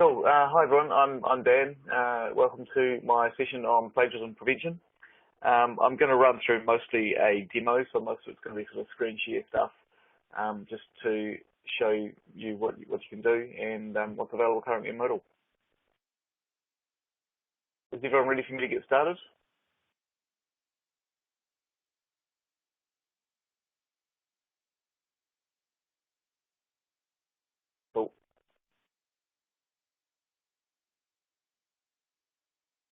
Cool. Hi everyone, I'm Dan. Welcome to my session on plagiarism prevention. I'm going to run through mostly a demo, so most of it's going to be sort of screen share stuff, just to show you what you can do and what's available currently in Moodle. Is everyone ready for me to get started? Cool.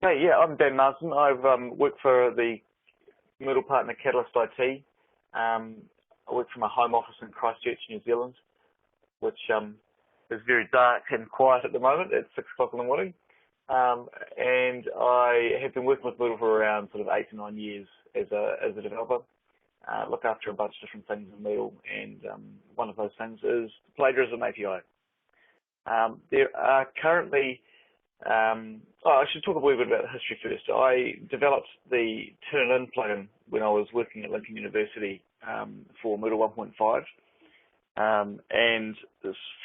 Hey, yeah, I'm Dan Marsden. I've worked for the Moodle partner Catalyst IT. I work from a home office in Christchurch, New Zealand, which is very dark and quiet at the moment. It's 6 o'clock in the morning. And I have been working with Moodle for around sort of 8 to 9 years as a developer. Look after a bunch of different things in Moodle, and one of those things is the Plagiarism API. There are currently, I should talk a little bit about the history first. I developed the Turnitin plugin when I was working at Lincoln University for Moodle 1.5. And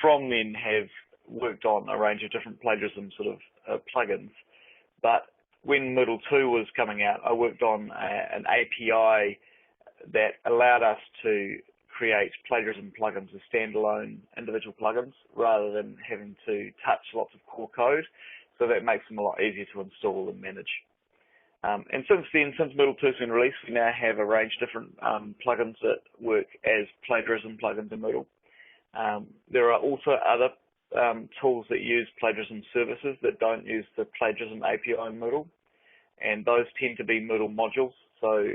from then have worked on a range of different plagiarism sort of plugins. But when Moodle 2 was coming out, I worked on an API that allowed us to create plagiarism plugins as standalone individual plugins rather than having to touch lots of core code. So that makes them a lot easier to install and manage. And since then, since Moodle 2 has been released, we now have a range of different plugins that work as plagiarism plugins in Moodle. There are also other tools that use plagiarism services that don't use the plagiarism API in Moodle, and those tend to be Moodle modules. So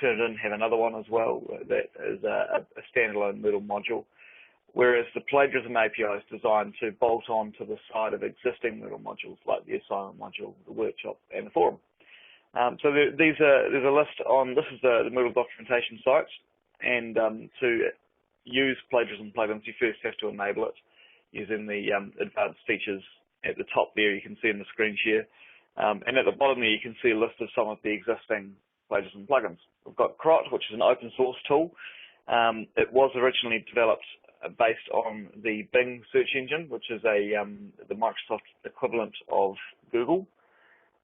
Turnitin have another one as well that is a standalone Moodle module, whereas the plagiarism API is designed to bolt on to the side of existing Moodle modules like the assignment module, the workshop, and the forum. So there's a list on, this is the Moodle documentation site, and to use plagiarism plugins, you first have to enable it using the advanced features at the top there. You can see in the screen share. And at the bottom there, you can see a list of some of the existing plagiarism plugins. We've got Crot, which is an open source tool. It was originally developed based on the Bing search engine, which is the Microsoft equivalent of Google.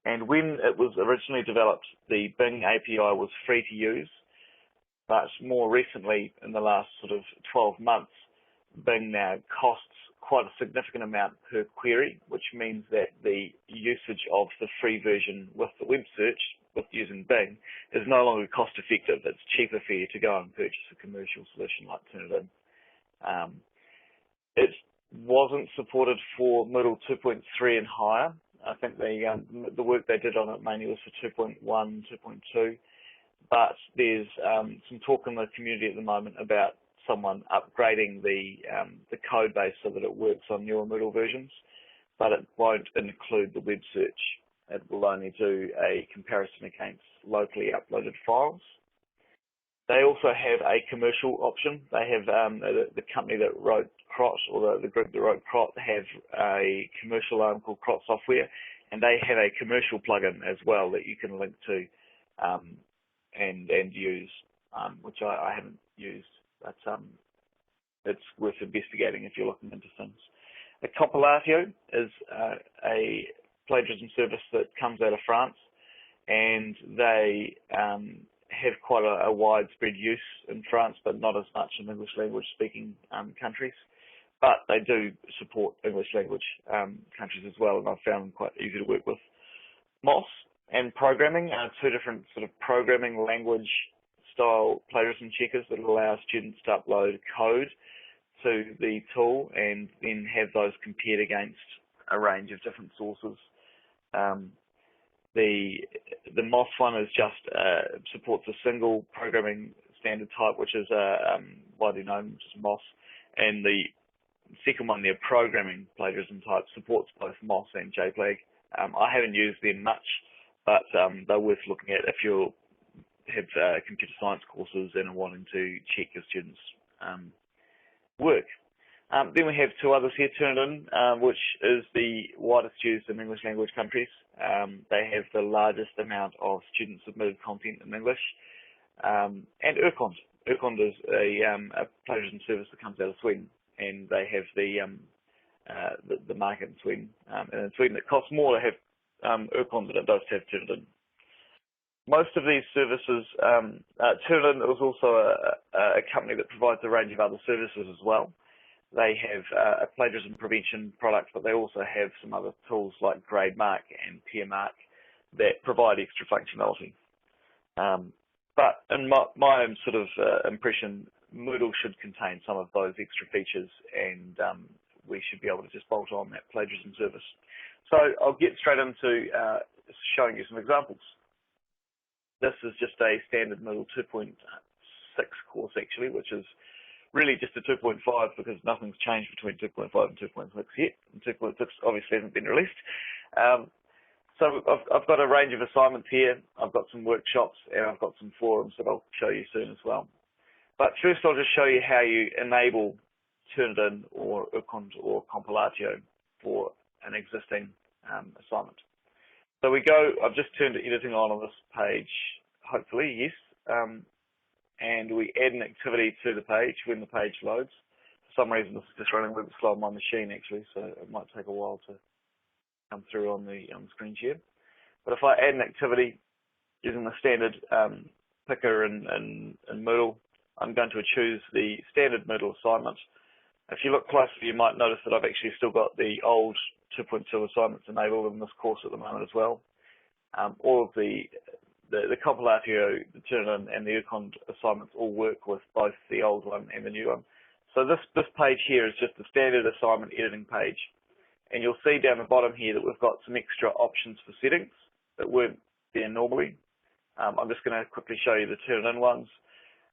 And when it was originally developed, the Bing API was free to use. But more recently, in the last sort of 12 months, Bing now costs quite a significant amount per query, which means that the usage of the free version with the web search, with using Bing, is no longer cost effective. It's cheaper for you to go and purchase a commercial solution like Turnitin. It wasn't supported for Moodle 2.3 and higher. I think the work they did on it mainly was for 2.1, 2.2. But there's some talk in the community at the moment about someone upgrading the code base so that it works on newer Moodle versions, but it won't include the web search. It will only do a comparison against locally uploaded files. They also have a commercial option. They have the company that wrote Crot, or the group that wrote Crot, have a commercial arm called Crot Software, and they have a commercial plugin as well that you can link to and use, which I haven't used, but it's worth investigating if you're looking into things. A Compilati is a plagiarism service that comes out of France, and they have quite a widespread use in France, but not as much in English language speaking countries. But they do support English language countries as well, and I've found them quite easy to work with. Moss and programming are two different sort of programming language style plagiarism checkers that allow students to upload code to the tool and then have those compared against a range of different sources. The Moss one is just supports a single programming standard type, which is widely known, which is Moss, and the second one, their programming plagiarism type, supports both Moss and JPlag. I haven't used them much, but they're worth looking at if you have computer science courses and are wanting to check your students' work. Then we have two others here, Turnitin, which is the widest used in English language countries. They have the largest amount of student submitted content in English. And Urkund. Urkund is a plagiarism service that comes out of Sweden, and they have the the market in Sweden. And in Sweden, it costs more to have Urkon than it does to have Turnitin. Most of these services, Turnitin is also a company that provides a range of other services as well. They have a plagiarism prevention product, but they also have some other tools like GradeMark and PeerMark that provide extra functionality. But in my own sort of impression, Moodle should contain some of those extra features, and we should be able to just bolt on that plagiarism service. So I'll get straight into showing you some examples. This is just a standard Moodle 2.6 course, actually, which is really just a 2.5 because nothing's changed between 2.5 and 2.6 yet. And 2.6 obviously hasn't been released. So I've got a range of assignments here. I've got some workshops and I've got some forums that I'll show you soon as well. But first I'll just show you how you enable Turnitin or Urkon or Compilati for an existing assignment. So we go, I've just turned editing on this page, hopefully, yes. And we add an activity to the page when the page loads. For some reason, this is just running a little bit slow on my machine, actually, so it might take a while to come through on the screen share. But if I add an activity using the standard picker in Moodle, I'm going to choose the standard Moodle assignment. If you look closely, you might notice that I've actually still got the old 2.2 assignments enabled in this course at the moment as well. All of the Compilati, the Turnitin, and the Urkon assignments all work with both the old one and the new one. So this page here is just a standard assignment editing page. And you'll see down the bottom here that we've got some extra options for settings that weren't there normally. I'm just going to quickly show you the Turnitin ones.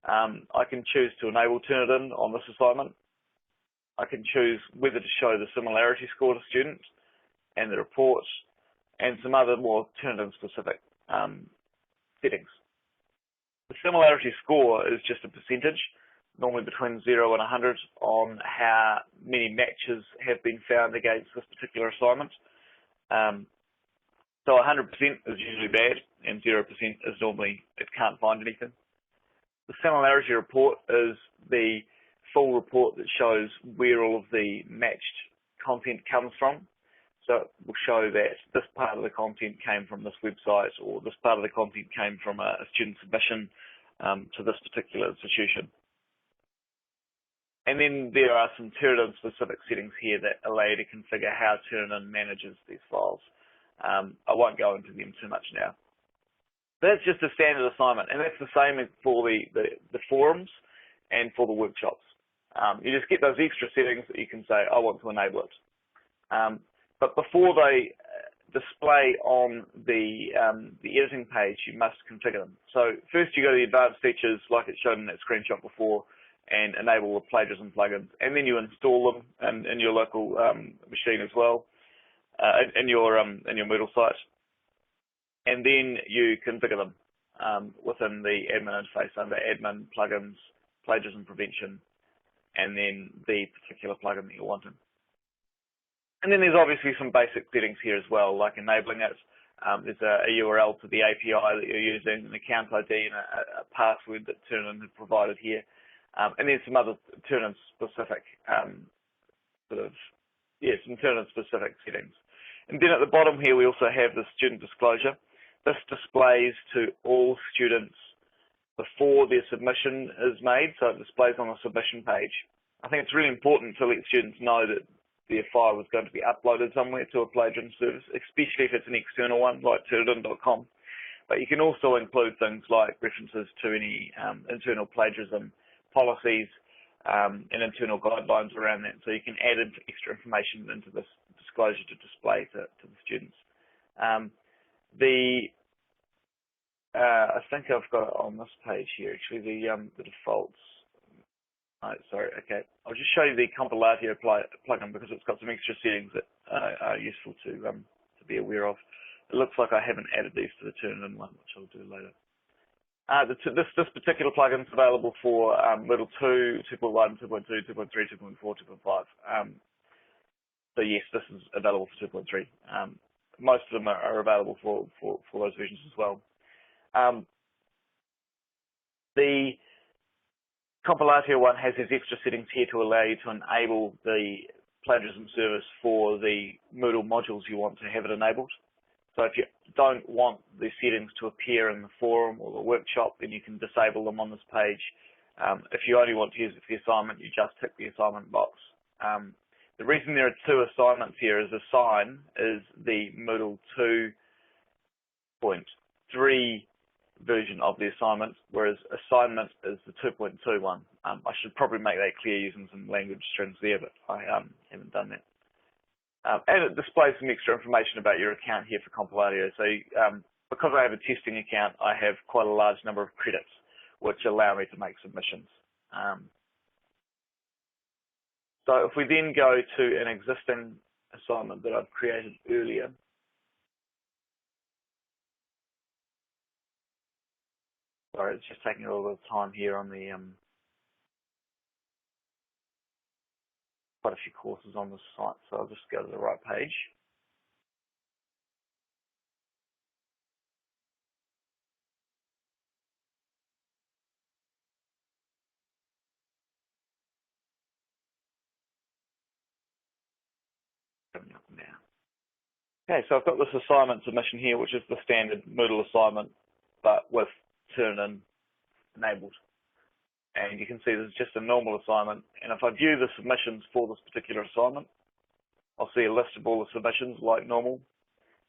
I can choose to enable Turnitin on this assignment. I can choose whether to show the similarity score to students and the reports and some other more Turnitin specific settings. The similarity score is just a percentage, normally between 0 and 100, on how many matches have been found against this particular assignment. So 100% is usually bad, and 0% is normally it can't find anything. The similarity report is the full report that shows where all of the matched content comes from. So it will show that this part of the content came from this website, or this part of the content came from a student submission to this particular institution. And then there are some Turnitin specific settings here that allow you to configure how Turnitin manages these files. I won't go into them too much now. That's just a standard assignment, and that's the same for the forums and for the workshops. You just get those extra settings that you can say, I want to enable it. But before they display on the editing page, you must configure them. So first you go to the advanced features, like it's shown in that screenshot before, and enable the plagiarism plugins, and then you install them in your local machine as well, in your Moodle site, and then you configure them within the admin interface under admin, plugins, plagiarism prevention, and then the particular plugin that you're wanting. And then there's obviously some basic settings here as well, like enabling it. There's a URL to the API that you're using, an account ID, and a password that Turnitin have provided here. And then some other Turnitin specific some Turnitin specific settings. And then at the bottom here, we also have the student disclosure. This displays to all students before their submission is made, so it displays on the submission page. I think it's really important to let students know that their file is going to be uploaded somewhere to a plagiarism service, especially if it's an external one like Turnitin.com. But you can also include things like references to any internal plagiarism policies and internal guidelines around that, so you can add extra information into this disclosure to display to the students. I think I've got it on this page here, actually, the defaults. Oh, sorry, okay. I'll just show you the Compilati plugin because it's got some extra settings that are useful to be aware of. It looks like I haven't added these to the Turnitin one, which I'll do later. This particular plugin is available for Moodle 2, 2.1, 2.2, 2.3, 2.4, 2.5. So yes, this is available for 2.3. Most of them are available for those versions as well. The Compilati one has these extra settings here to allow you to enable the plagiarism service for the Moodle modules you want to have it enabled. So if you don't want the settings to appear in the forum or the workshop, then you can disable them on this page. If you only want to use it for the assignment, you just tick the assignment box. The reason there are two assignments here is assign is the Moodle 2.3 version of the assignment, whereas assignment is the 2.2 one. I should probably make that clear using some language strings there, but I haven't done that. And it displays some extra information about your account here for Compilati. So because I have a testing account, I have quite a large number of credits, which allow me to make submissions. So if we then go to an existing assignment that I've created earlier, sorry, it's just taking a little bit of time here on the quite a few courses on the site, so I'll just go to the right page. Now. Okay, so I've got this assignment submission here, which is the standard Moodle assignment, but with Turnitin enabled. And you can see this is just a normal assignment. And if I view the submissions for this particular assignment, I'll see a list of all the submissions like normal.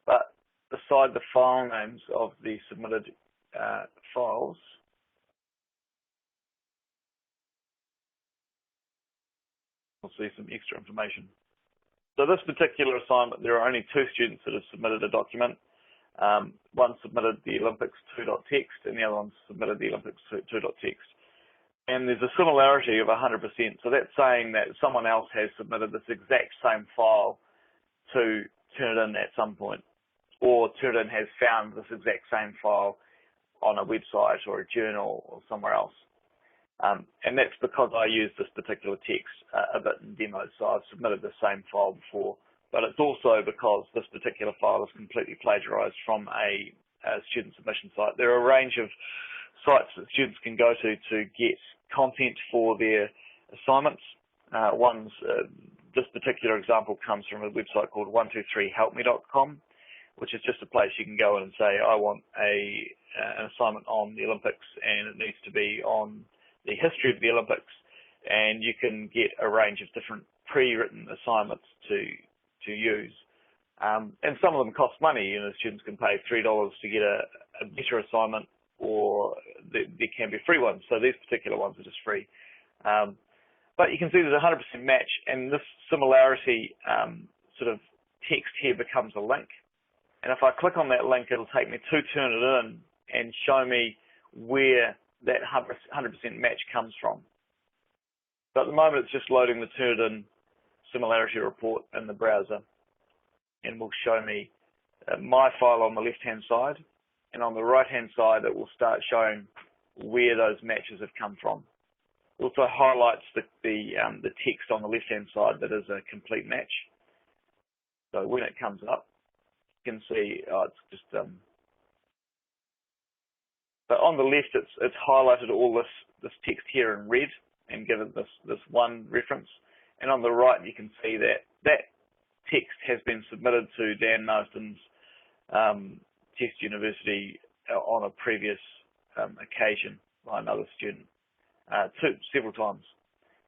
But beside the file names of the submitted files, we'll see some extra information. So this particular assignment, there are only two students that have submitted a document. One submitted the Olympics 2.txt and the other one submitted the Olympics 2.txt. And there's a similarity of 100%. So that's saying that someone else has submitted this exact same file to Turnitin at some point, or Turnitin has found this exact same file on a website or a journal or somewhere else. And that's because I used this particular text a bit in demo, so I've submitted the same file before. But it's also because this particular file is completely plagiarized from a student submission site. There are a range of sites that students can go to get content for their assignments. This particular example comes from a website called 123helpme.com, which is just a place you can go in and say, I want an assignment on the Olympics, and it needs to be on the history of the Olympics, and you can get a range of different pre-written assignments to use. And some of them cost money. You know, students can pay $3 to get a better assignment, or there can be free ones. So these particular ones are just free. But you can see there's a 100% match, and this similarity sort of text here becomes a link. And if I click on that link, it'll take me to Turnitin and show me where that 100% match comes from. So at the moment, it's just loading the Turnitin similarity report in the browser, and will show me my file on the left-hand side, and on the right-hand side, it will start showing where those matches have come from. It also highlights the text on the left-hand side that is a complete match. So when it comes up, you can see it's just. But on the left, it's highlighted all this text here in red and given this one reference. And on the right, you can see that text has been submitted to Dan Marsden's Test University on a previous occasion by another student, several times.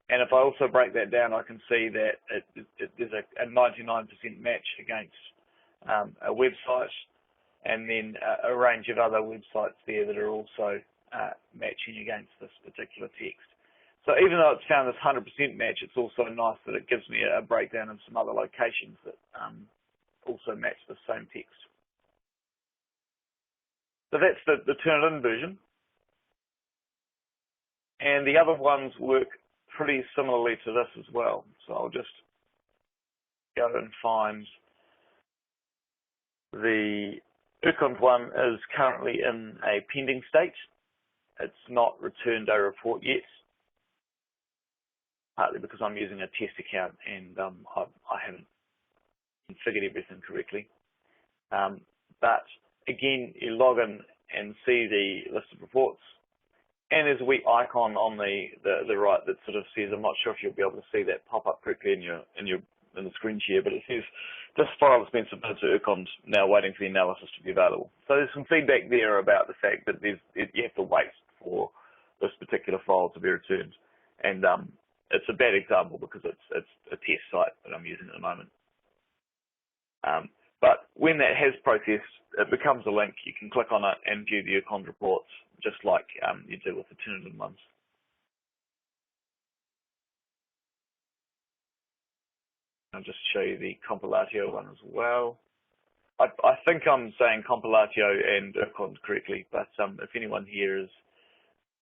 And if I also break that down, I can see that there's a 99% match against a website, and then a range of other websites there that are also matching against this particular text. So even though it's found this 100% match, it's also nice that it gives me a breakdown of some other locations that also match the same text. So that's the Turnitin version. And the other ones work pretty similarly to this as well. So I'll just go and find the Pukunui one is currently in a pending state. It's not returned a report yet, partly because I'm using a test account and I haven't configured everything correctly. But again, you log in and see the list of reports, and there's a wee icon on the right that sort of says, I'm not sure if you'll be able to see that pop up correctly in your in the screen share, but it says this file has been submitted to Urcond, now waiting for the analysis to be available. So there's some feedback there about the fact that you have to wait for this particular file to be returned. And it's a bad example because it's a test site that I'm using at the moment. But when that has processed, it becomes a link. You can click on it and view the Urcond reports, just like you do with the Turnitin ones. I'll just show you the Compilati one as well. I think I'm saying Compilati and Urcond correctly, but if anyone here is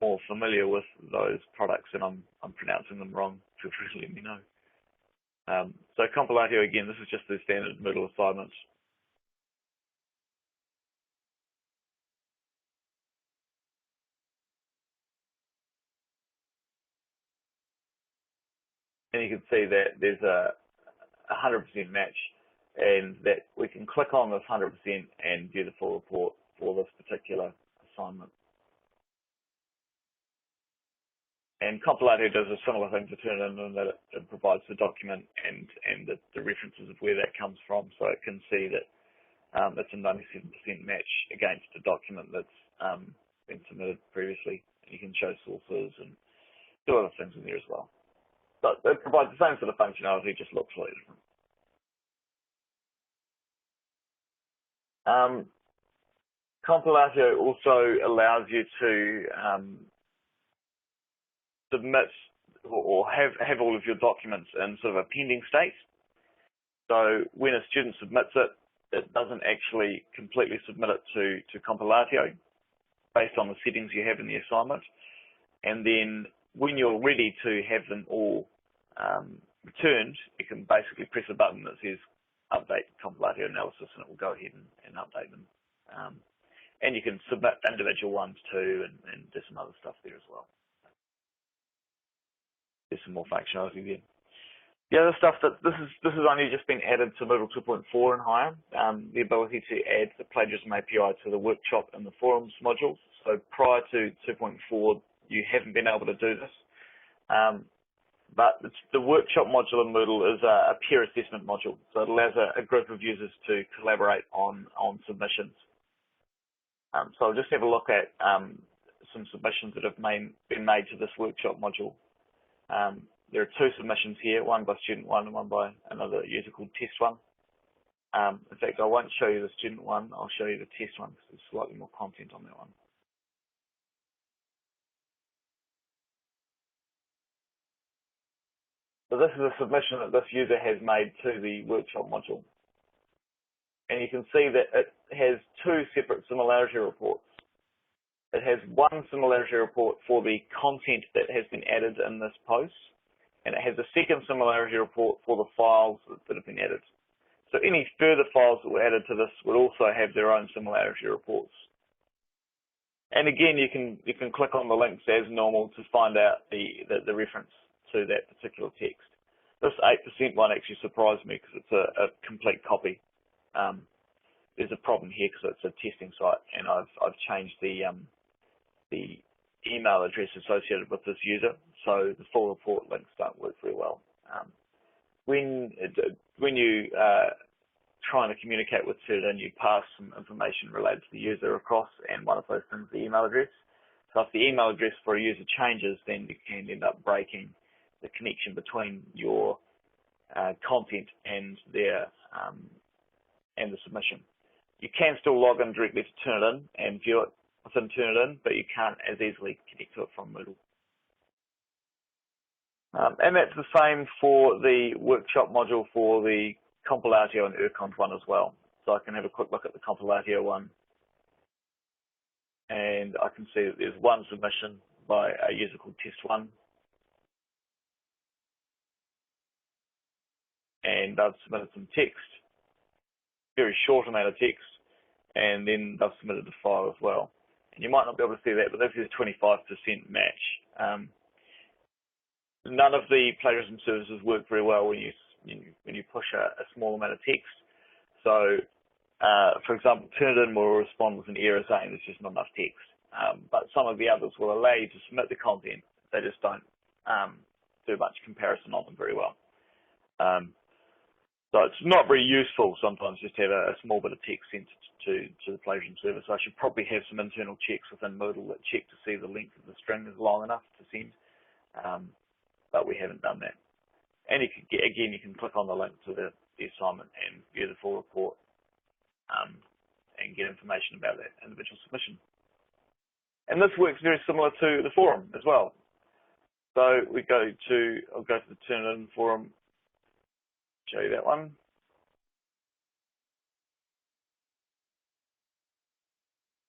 more familiar with those products and I'm pronouncing them wrong, feel free to let me know. So Compilati, again, this is just the standard Moodle assignments. And you can see that there's a 100% match, and that we can click on this 100% and view the full report for this particular assignment. And Compilati does a similar thing to Turnitin in that it provides the document and the references of where that comes from, so it can see that it's a 97% match against a document that's been submitted previously. You can show sources and do other things in there as well. But it provides the same sort of functionality, just looks slightly different. Compilati also allows you to submit or have all of your documents in sort of a pending state. So when a student submits it, it doesn't actually completely submit it to Compilati based on the settings you have in the assignment. And then when you're ready to have them all returned, you can basically press a button that says update Compilati analysis, and it will go ahead and update them. And you can submit individual ones too, and do some other stuff there as well. There's some more functionality there. The other stuff that this has only just been added to Moodle 2.4 and higher, the ability to add the Plagiarism API to the workshop and the forums modules. So prior to 2.4, you haven't been able to do this. But the workshop module in Moodle is a peer assessment module. So it allows a group of users to collaborate on submissions. So I'll just have a look at some submissions that have been made to this workshop module. There are two submissions here, one by student one and one by another user called test one. In fact, I won't show you the student one, I'll show you the test one because there's slightly more content on that one. So this is a submission that this user has made to the workshop module. And you can see that it has two separate similarity reports. It has one similarity report for the content that has been added in this post, and it has a second similarity report for the files that have been added. So any further files that were added to this would also have their own similarity reports. And again, you can click on the links as normal to find out the reference to that particular text. This 8% one actually surprised me because it's a complete copy. There's a problem here because it's a testing site, and I've changed the email address associated with this user, so the full report links don't work very well. When you trying to communicate with Turnitin, you pass some information related to the user across, and one of those things is the email address. So if the email address for a user changes, then you can end up breaking the connection between your content and their and the submission. You can still log in directly to Turnitin and view it within Turnitin, but you can't as easily connect to it from Moodle. And that's the same for the workshop module for the Compilati and Urcond one as well. So I can have a quick look at the Compilati one, and I can see that there's one submission by a user called test1, and they've submitted some text, very short amount of text, and then they've submitted the file as well. And you might not be able to see that, but this is 25% match. None of the plagiarism services work very well when you push a small amount of text. So, for example, Turnitin will respond with an error saying there's just not enough text. But some of the others will allow you to submit the content. They just don't do much comparison on them very well. So it's not very useful sometimes just to have a small bit of text sent to the plagiarism service. I should probably have some internal checks within Moodle that check to see the length of the string is long enough to send, but we haven't done that. And you can again, you can click on the link to the assignment and view the full report and get information about that individual submission. And this works very similar to the forum as well. So I'll go to the Turnitin forum, show you that one.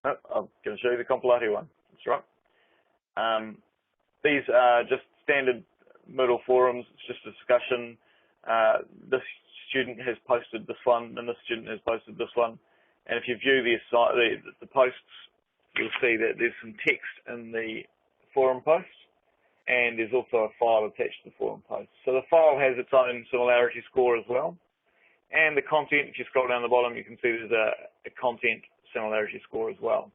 Oh, I'm going to show you the Compilati one. That's right. These are just standard Moodle forums. It's just a discussion. This student has posted this one, and this student has posted this one. And if you view the posts, you'll see that there's some text in the forum post, and there's also a file attached to the forum post. So the file has its own similarity score as well. And the content, if you scroll down the bottom, you can see there's a content similarity score as well.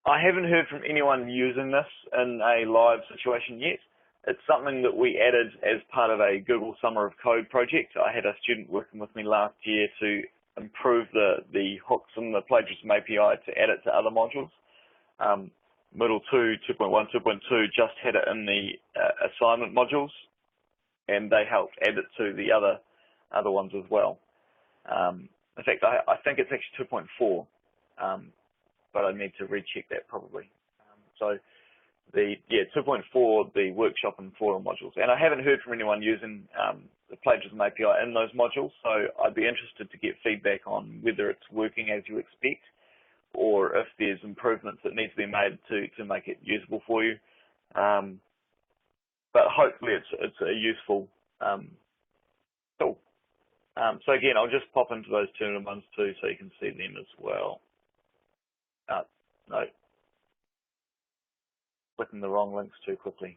I haven't heard from anyone using this in a live situation yet. It's something that we added as part of a Google Summer of Code project. I had a student working with me last year to improve the hooks in the Plagiarism API to add it to other modules. Moodle 2, 2.1, 2.2 just had it in the assignment modules, and they helped add it to the other ones as well. In fact, I think it's actually 2.4, but I need to recheck that probably. So the 2.4, the workshop and forum modules, and I haven't heard from anyone using the Plagiarism API in those modules, so I'd be interested to get feedback on whether it's working as you expect, or if there's improvements that need to be made to make it usable for you. But hopefully it's a useful tool. So again, I'll just pop into those Turnitin ones too, so you can see them as well. No, clicking the wrong links too quickly.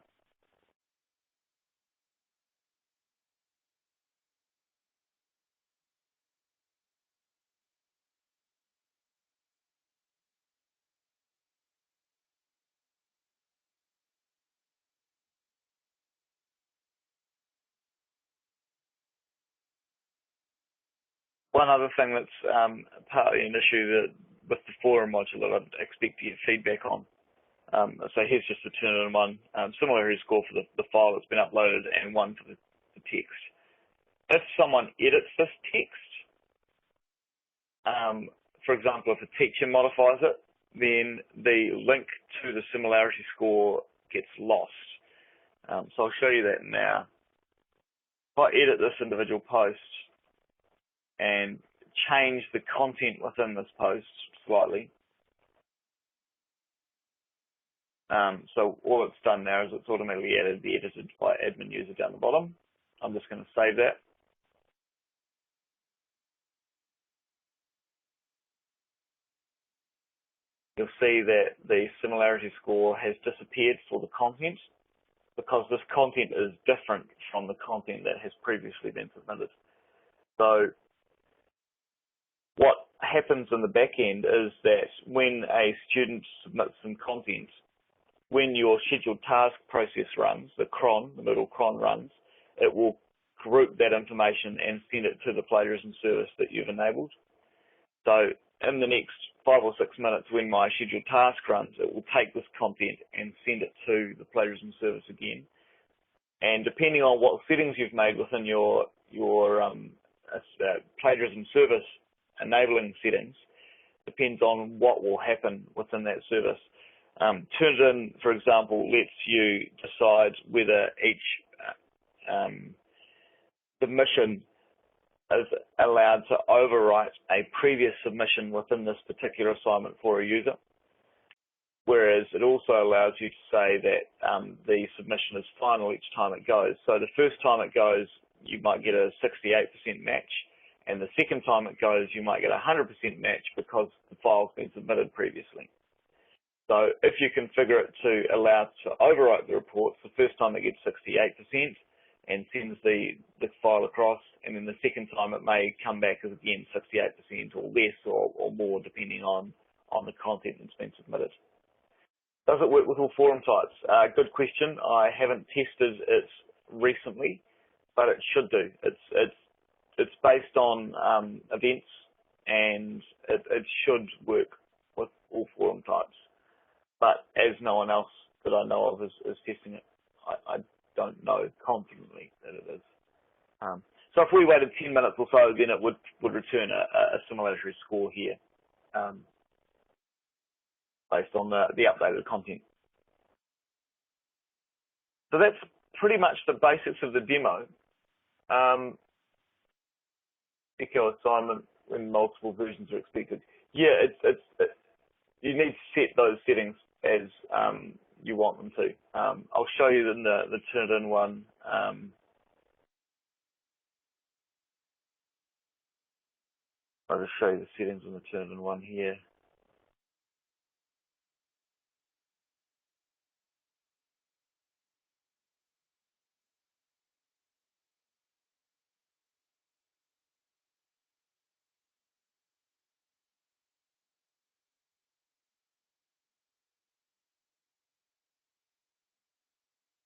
One other thing that's partly an issue with the forum module that I'd expect to get feedback on. So here's just the Turnitin one, similarity score for the file that's been uploaded and one for the text. If someone edits this text, for example, if a teacher modifies it, then the link to the similarity score gets lost. So I'll show you that now. If I edit this individual post and change the content within this post slightly, so all it's done now is it's automatically added the edited by admin user down the bottom. I'm just going to save that. You'll see that the similarity score has disappeared for the content because this content is different from the content that has previously been submitted. So what happens in the back end is that when a student submits some content, when your scheduled task process runs, the Moodle cron runs, it will group that information and send it to the plagiarism service that you've enabled. So in the next 5 or 6 minutes when my scheduled task runs, it will take this content and send it to the plagiarism service again. And depending on what settings you've made within your plagiarism service enabling settings, depends on what will happen within that service. Turnitin, for example, lets you decide whether each submission is allowed to overwrite a previous submission within this particular assignment for a user, whereas it also allows you to say that the submission is final each time it goes. So the first time it goes, you might get a 68% match, and the second time it goes, you might get a 100% match because the file's been submitted previously. So if you configure it to allow it to overwrite the reports, the first time it gets 68% and sends the file across, and then the second time it may come back as again 68% or less or more depending on the content that's been submitted. Does it work with all forum types? Good question. I haven't tested it recently, but it should do. It's based on events, and it should work with all forum types. But as no one else that I know of is testing it, I don't know confidently that it is. So if we waited 10 minutes or so, then it would return a similarity score here, based on the updated content. So that's pretty much the basics of the demo. Echo assignment when multiple versions are expected. Yeah, you need to set those settings as you want them to. I'll show you in the Turnitin one. I'll just show you the settings in the Turnitin one here.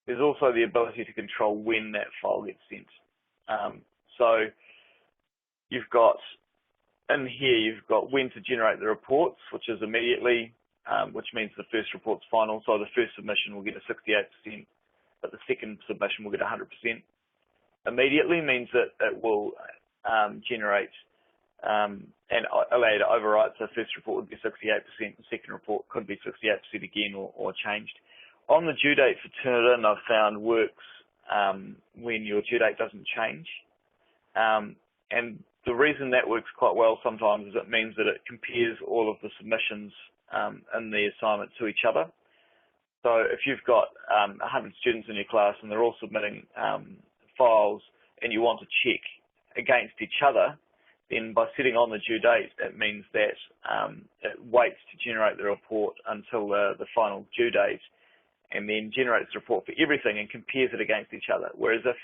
There's also the ability to control when that file gets sent. So you've got, in here, you've got when to generate the reports, which is immediately, which means the first report's final. So the first submission will get a 68%, but the second submission will get 100%. Immediately means that it will generate and allow you to overwrite. So first report would be 68%, the second report could be 68% again or changed. On the due date for Turnitin, I've found works when your due date doesn't change. And the reason that works quite well sometimes is it means that it compares all of the submissions in the assignment to each other. So if you've got 100 students in your class and they're all submitting files and you want to check against each other, then by setting on the due date, it means that it waits to generate the report until the final due date, and then generates a report for everything and compares it against each other. Whereas if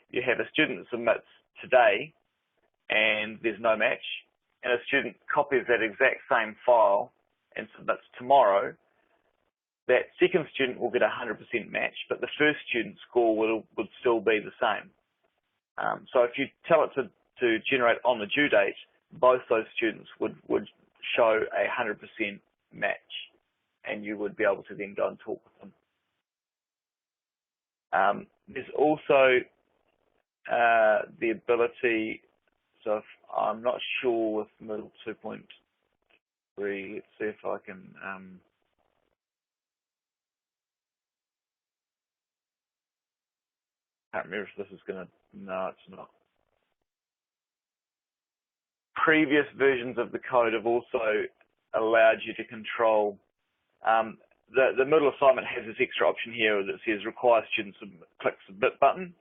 you have a student that submits today and there's no match, and a student copies that exact same file and submits tomorrow, that second student will get a 100% match, but the first student's score would still be the same. So if you tell it to generate on the due date, both those students would show a 100% match, and you would be able to then go and talk with them. There's also the ability, so if I'm not sure with Moodle 2.3, let's see if I can, can't remember if this is going to, no, it's not. Previous versions of the code have also allowed you to control, the Moodle assignment has this extra option here that says require students to click submit button.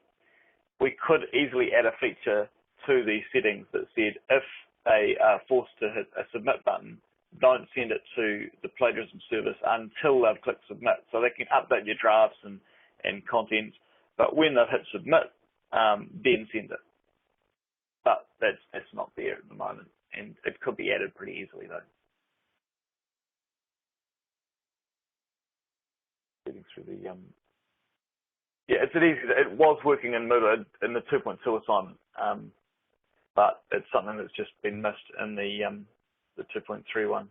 We could easily add a feature to these settings that said if they are forced to hit a submit button, don't send it to the plagiarism service until they've clicked submit. So they can update your drafts and content, but when they've hit submit, then send it. But that's not there at the moment, and it could be added pretty easily though. Getting through the yeah, it was working in Moodle in the 2.2 assignment, but it's something that's just been missed in the 2.3 one.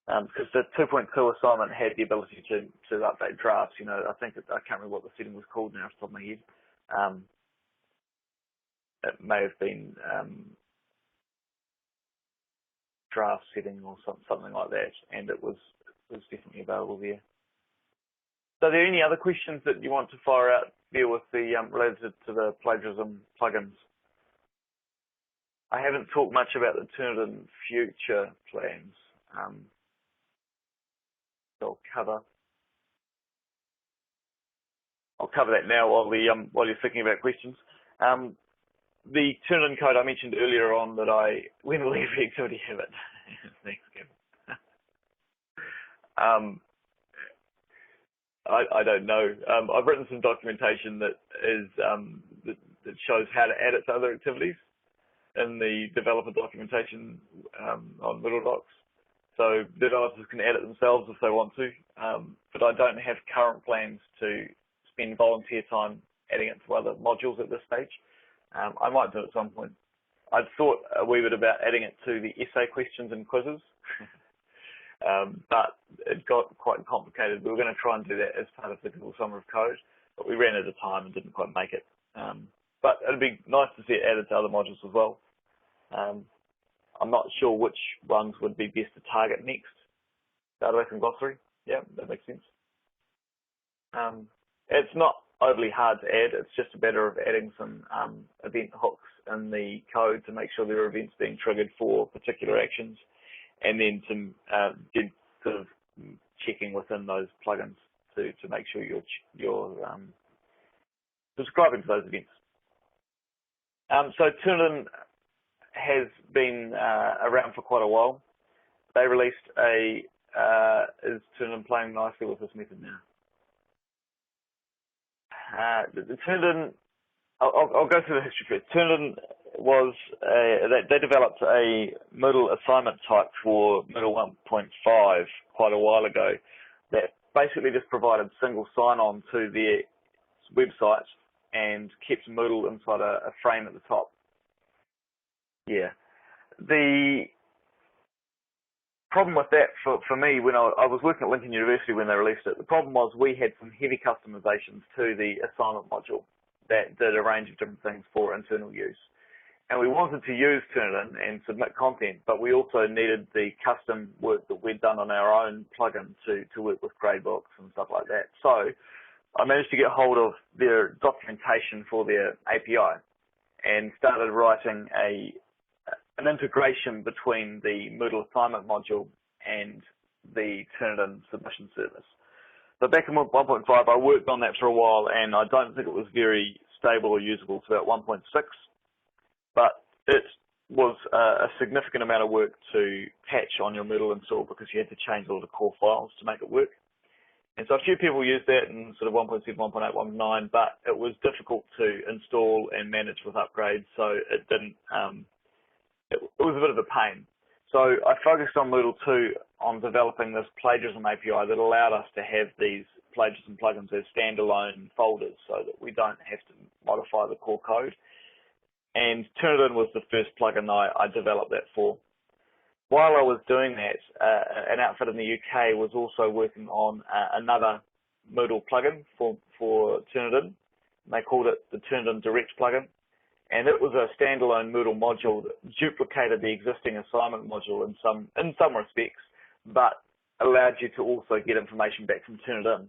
Because the 2.2 assignment had the ability to update drafts. You know, I can't remember what the setting was called now off the top of my head. It may have been draft setting or something like that, and it was definitely available there. So are there any other questions that you want to fire out there with the related to the plagiarism plugins? I haven't talked much about the Turnitin future plans. So I'll cover that now while you're thinking about questions. The Turnitin code I mentioned earlier on that when will every activity have it? Thanks, Kevin. I don't know. I've written some documentation that shows how to add it to other activities in the developer documentation on Moodle Docs. So developers can add it themselves if they want to, but I don't have current plans to spend volunteer time adding it to other modules at this stage. I might do it at some point. I'd thought a wee bit about adding it to the essay questions and quizzes, but it got quite complicated. We were going to try and do that as part of the Google Summer of Code, but we ran out of time and didn't quite make it. But it'd be nice to see it added to other modules as well. I'm not sure which ones would be best to target next. Database and glossary, yeah, that makes sense. It's not overly hard to add. It's just a matter of adding some event hooks in the code to make sure there are events being triggered for particular actions, and then some sort of checking within those plugins to make sure you're subscribing to those events. So Turnitin has been around for quite a while. They released is Turnitin playing nicely with this method now? The Turnitin, I'll go through the history first. Turnitin was, they developed a Moodle assignment type for Moodle 1.5 quite a while ago that basically just provided single sign-on to their website and kept Moodle inside a frame at the top. Yeah. The problem with that for me, when I was working at Lincoln University when they released it, the problem was we had some heavy customizations to the assignment module that did a range of different things for internal use. And we wanted to use Turnitin and submit content, but we also needed the custom work that we'd done on our own plugin to work with gradebooks and stuff like that. So I managed to get hold of their documentation for their API and started writing an integration between the Moodle assignment module and the Turnitin submission service. So back in 1.5, I worked on that for a while, and I don't think it was very stable or usable to about 1.6, but it was a significant amount of work to patch on your Moodle install because you had to change all the core files to make it work. And so a few people used that in sort of 1.7, 1.8, 1.9, but it was difficult to install and manage with upgrades, so it didn't. It was a bit of a pain. So I focused on Moodle 2 on developing this Plagiarism API that allowed us to have these Plagiarism plugins as standalone folders so that we don't have to modify the core code. And Turnitin was the first plugin I developed that for. While I was doing that, an outfit in the UK was also working on another Moodle plugin for Turnitin. They called it the Turnitin Direct plugin. And it was a standalone Moodle module that duplicated the existing assignment module in some respects, but allowed you to also get information back from Turnitin,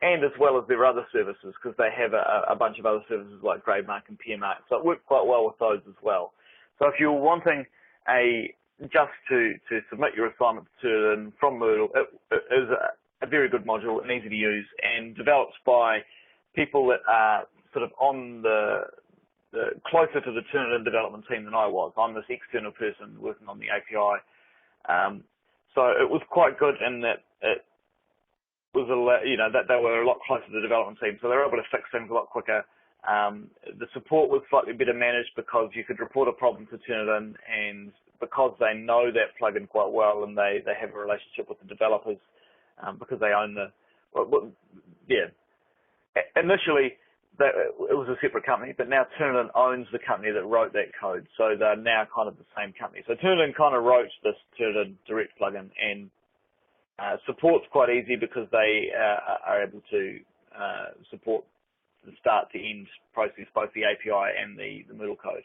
and as well as their other services, because they have a bunch of other services like GradeMark and PeerMark. So it worked quite well with those as well. So if you're wanting just to submit your assignment to Turnitin from Moodle, it is a very good module and easy to use, and developed by people that are sort of on closer to the Turnitin development team than I was. I'm this external person working on the API. So it was quite good in that it was that they were a lot closer to the development team, so they were able to fix things a lot quicker. The support was slightly better managed because you could report a problem to Turnitin, and because they know that plugin quite well and they have a relationship with the developers because they own initially it was a separate company, but now Turnitin owns the company that wrote that code, so they're now kind of the same company. So Turnitin kind of wrote this Turnitin Direct plugin, and support's quite easy because they are able to support the start to end process, both the API and the Moodle code.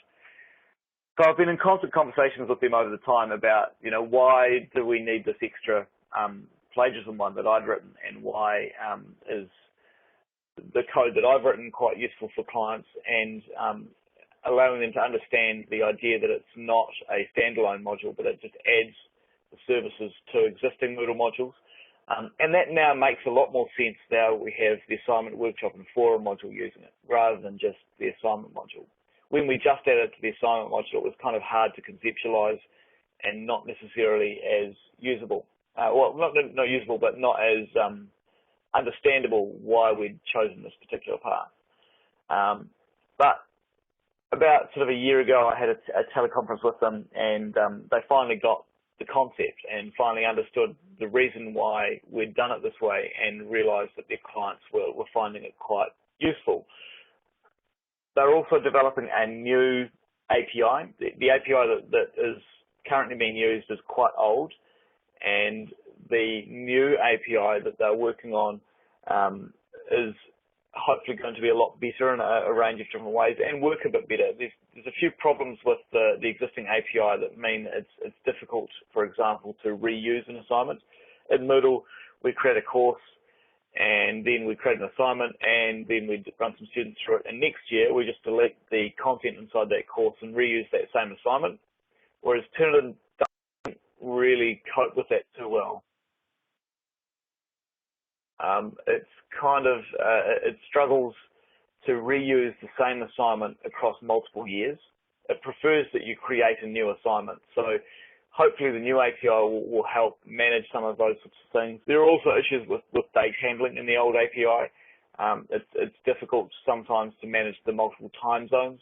So I've been in constant conversations with them over the time about, why do we need this extra plagiarism one that I'd written, and why is the code that I've written quite useful for clients, and allowing them to understand the idea that it's not a standalone module, but it just adds the services to existing Moodle modules. And that now makes a lot more sense now we have the assignment workshop and forum module using it, rather than just the assignment module. When we just added it to the assignment module, it was kind of hard to conceptualize and not necessarily as usable. Well, not usable, but not as understandable why we'd chosen this particular path. But about sort of a year ago, I had a teleconference with them, and they finally got the concept and finally understood the reason why we'd done it this way, and realized that their clients were finding it quite useful. they're also developing a new API. The API that is currently being used is quite old, and the new API that they're working on is hopefully going to be a lot better in a range of different ways and work a bit better. There's a few problems with the existing API that mean it's difficult, for example, to reuse an assignment. In Moodle, we create a course, and then we create an assignment, and then we run some students through it. And next year, we just delete the content inside that course and reuse that same assignment. Whereas Turnitin doesn't really cope with that too well. It's kind of, it struggles to reuse the same assignment across multiple years. It prefers that you create a new assignment. So hopefully the new API will help manage some of those sorts of things. There are also issues with date handling in the old API. It's difficult sometimes to manage the multiple time zones.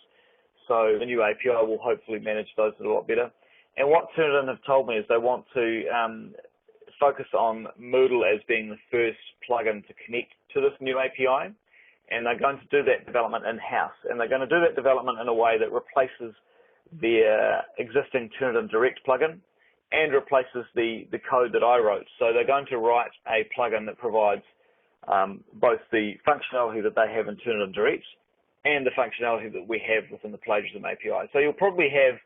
So the new API will hopefully manage those a lot better. And what Turnitin have told me is they want to focus on Moodle as being the first plugin to connect to this new API. And they're going to do that development in-house. And they're going to do that development in a way that replaces their existing Turnitin Direct plugin and replaces the code that I wrote. So they're going to write a plugin that provides both the functionality that they have in Turnitin Direct and the functionality that we have within the Plagiarism API. So you'll probably have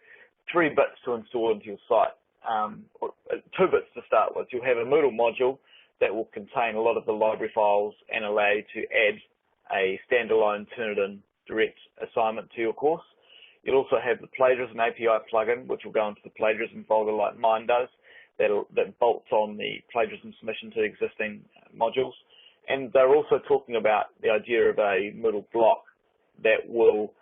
3 bits to install into your site, or 2 bits to start with. You'll have a Moodle module that will contain a lot of the library files and allow you to add a standalone Turnitin Direct assignment to your course. You'll also have the Plagiarism API plugin, which will go into the Plagiarism folder like mine does, that bolts on the Plagiarism submission to existing modules. And they're also talking about the idea of a Moodle block that will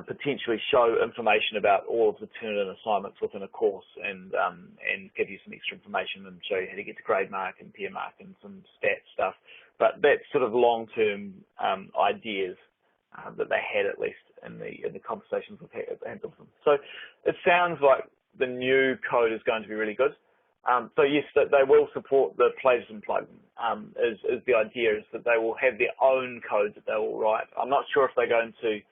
potentially show information about all of the Turnitin assignments within a course and give you some extra information and show you how to get to grade mark and peer mark and some stats stuff. But that's sort of long-term ideas that they had, at least in the conversations we've had with them. So it sounds like the new code is going to be really good. So yes, that they will support the Plagiarism plugin. Is the idea is that they will have their own code that they will write. I'm not sure if they're going to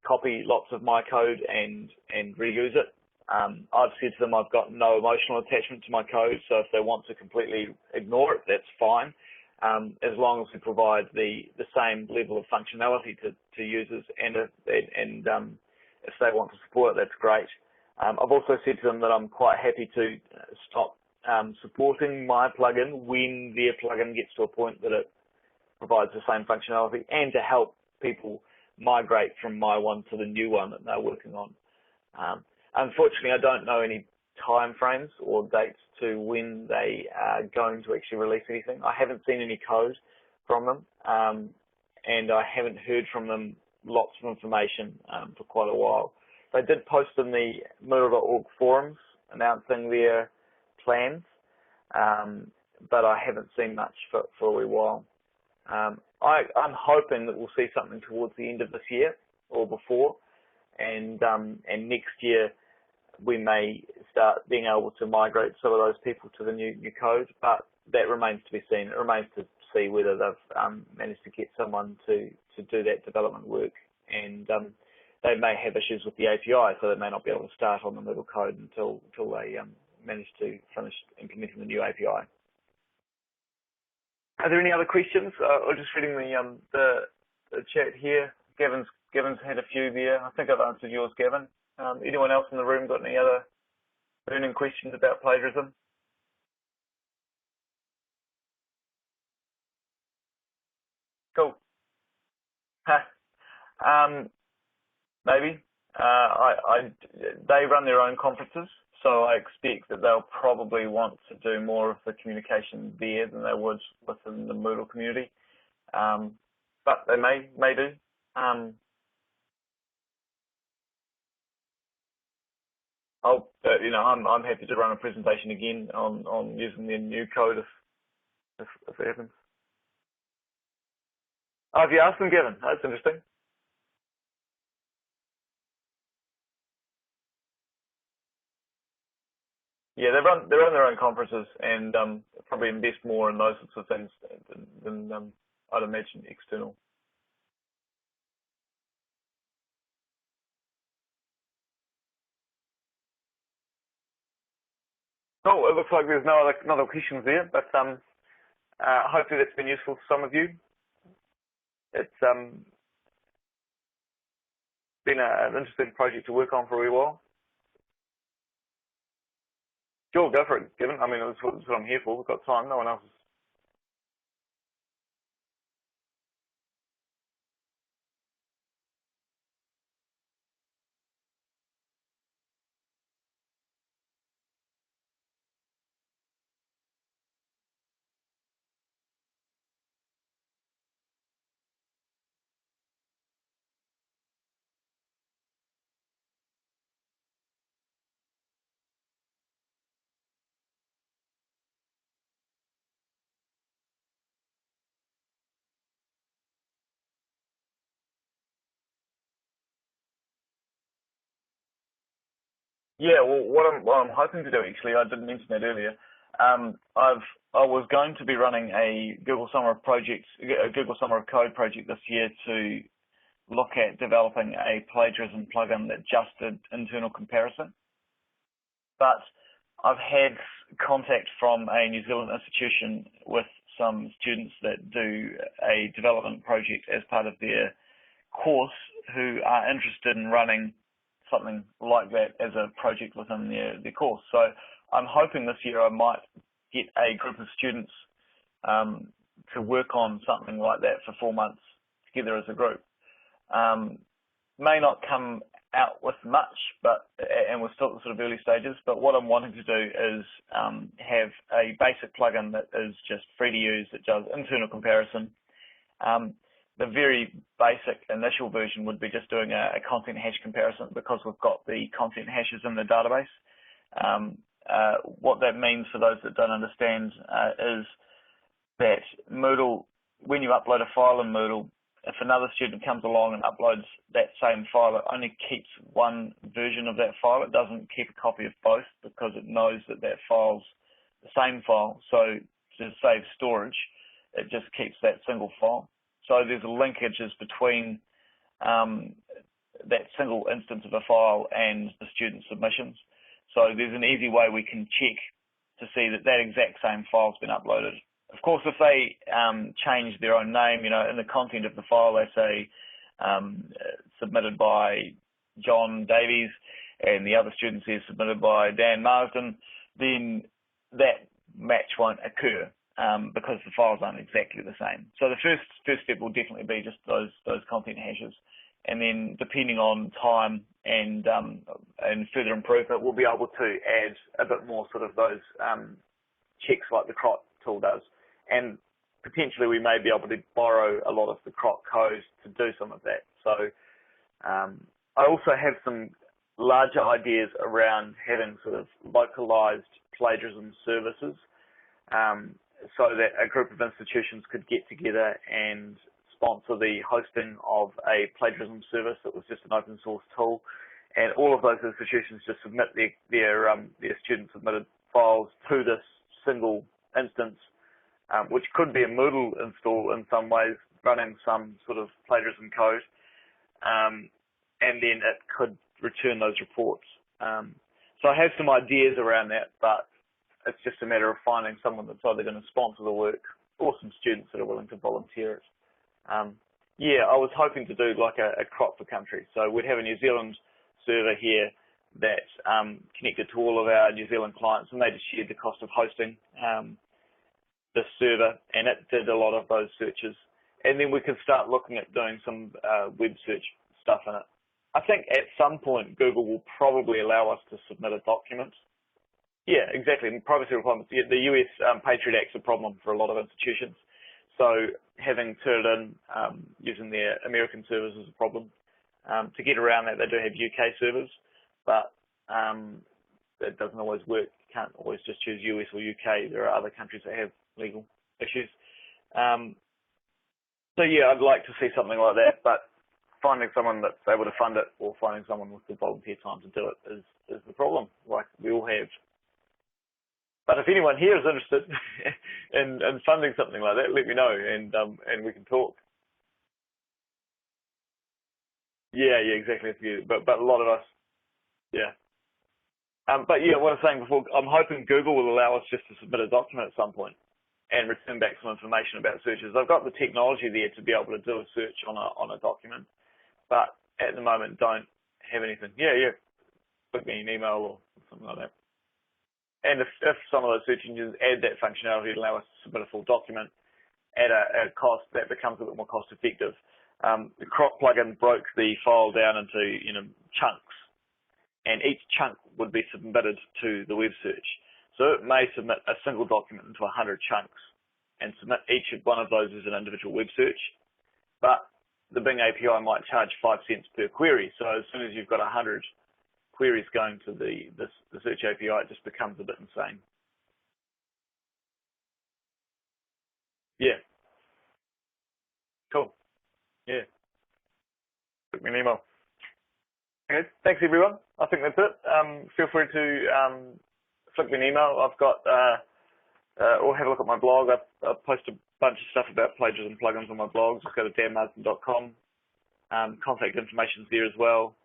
copy lots of my code and reuse it. I've said to them I've got no emotional attachment to my code, so if they want to completely ignore it, that's fine. As long as we provide the same level of functionality to users, and if they want to support it, that's great. I've also said to them that I'm quite happy to stop supporting my plugin when their plugin gets to a point that it provides the same functionality, and to help people migrate from my one to the new one that they're working on. Unfortunately, I don't know any time frames or dates to when they are going to actually release anything. I haven't seen any code from them, and I haven't heard from them lots of information for quite a while. They did post in the Moodle.org forums announcing their plans, but I haven't seen much for a wee while. I'm hoping that we'll see something towards the end of this year or before, and next year we may start being able to migrate some of those people to the new code, but that remains to be seen. It remains to see whether they've managed to get someone to do that development work, and they may have issues with the API, so they may not be able to start on the Moodle code until they manage to finish implementing the new API. Are there any other questions? I'm just reading the chat here. Gavin's had a few there. I think I've answered yours, Gavin. Anyone else in the room got any other burning questions about plagiarism? Cool. Maybe. They run their own conferences, so I expect that they'll probably want to do more of the communication there than they would within the Moodle community. But they may do. I'm happy to run a presentation again on using the new code if it happens. Oh, have you asked them, Gavin? That's interesting. Yeah, they run their own conferences and probably invest more in those sorts of things than I'd imagine external. Oh, it looks like there's no other questions there, but hopefully that's been useful for some of you. It's been an interesting project to work on for a wee while. Sure, go for it, Kevin. I mean, that's what I'm here for. We've got time. No one else is. Yeah, well, what I'm hoping to do, actually, I didn't mention that earlier. I was going to be running a Google Summer of Code project this year to look at developing a plagiarism plugin that just did internal comparison. But I've had contact from a New Zealand institution with some students that do a development project as part of their course who are interested in running something like that as a project within their course. So I'm hoping this year I might get a group of students to work on something like that for 4 months together as a group. May not come out with much, and we're still at the sort of early stages, but what I'm wanting to do is have a basic plugin that is just free to use, that does internal comparison. The very basic initial version would be just doing a content hash comparison because we've got the content hashes in the database. What that means for those that don't understand is that Moodle, when you upload a file in Moodle, if another student comes along and uploads that same file, it only keeps one version of that file. It doesn't keep a copy of both because it knows that that file's the same file. So to save storage, it just keeps that single file. So there's linkages between that single instance of a file and the student submissions. So there's an easy way we can check to see that that exact same file's been uploaded. Of course, if they change their own name, in the content of the file, they say submitted by John Davies, and the other student says submitted by Dan Marsden, then that match won't occur because the files aren't exactly the same. So the first step will definitely be just those content hashes, and then depending on time and further improvement, we'll be able to add a bit more sort of those checks like the CROT tool does. And potentially we may be able to borrow a lot of the CROT code to do some of that. So I also have some larger ideas around having sort of localized plagiarism services so that a group of institutions could get together and sponsor the hosting of a plagiarism service that was just an open source tool. And all of those institutions just submit their student submitted files to this single instance, which could be a Moodle install in some ways, running some sort of plagiarism code, and then it could return those reports. So I have some ideas around that, but it's just a matter of finding someone that's either going to sponsor the work or some students that are willing to volunteer it. Yeah, I was hoping to do like a crop for country. So we'd have a New Zealand server here that connected to all of our New Zealand clients, and they just shared the cost of hosting this server, and it did a lot of those searches. And then we could start looking at doing some web search stuff in it. I think at some point Google will probably allow us to submit a document. Yeah, exactly. And privacy requirements. Yeah, the US Patriot Act's a problem for a lot of institutions. So having Turnitin using their American servers is a problem. To get around that, they do have UK servers, but it doesn't always work. You can't always just choose US or UK. There are other countries that have legal issues. So yeah, I'd like to see something like that, but finding someone that's able to fund it or finding someone with the volunteer time to do it is the problem, like we all have. But if anyone here is interested in funding something like that, let me know, and we can talk. Yeah, exactly. But a lot of us, yeah. But yeah, what I was saying before, I'm hoping Google will allow us just to submit a document at some point and return back some information about searches. I've got the technology there to be able to do a search on a document, but at the moment don't have anything. Yeah, put me an email or something like that. And if some of those search engines add that functionality to allow us to submit a full document at a cost that becomes a bit more cost effective. The Croc plugin broke the file down into chunks, and each chunk would be submitted to the web search. So it may submit a single document into 100 chunks and submit each one of those as an individual web search. But the Bing API might charge 5 cents per query. So as soon as you've got 100 queries going to the search API, it just becomes a bit insane. Yeah. Cool. Yeah. Put me an email. Okay. Thanks, everyone. I think that's it. Feel free to flick me an email. I've got, or have a look at my blog. I've posted a bunch of stuff about plagiarism plugins on my blog. Just go to danmarsden.com. Contact information's there as well.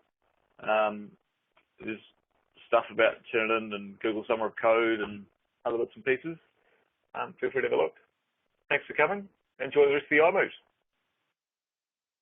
There's stuff about Turnitin and Google Summer of Code and other bits and pieces. Feel free to have a look. Thanks for coming. Enjoy the rest of the iMoot.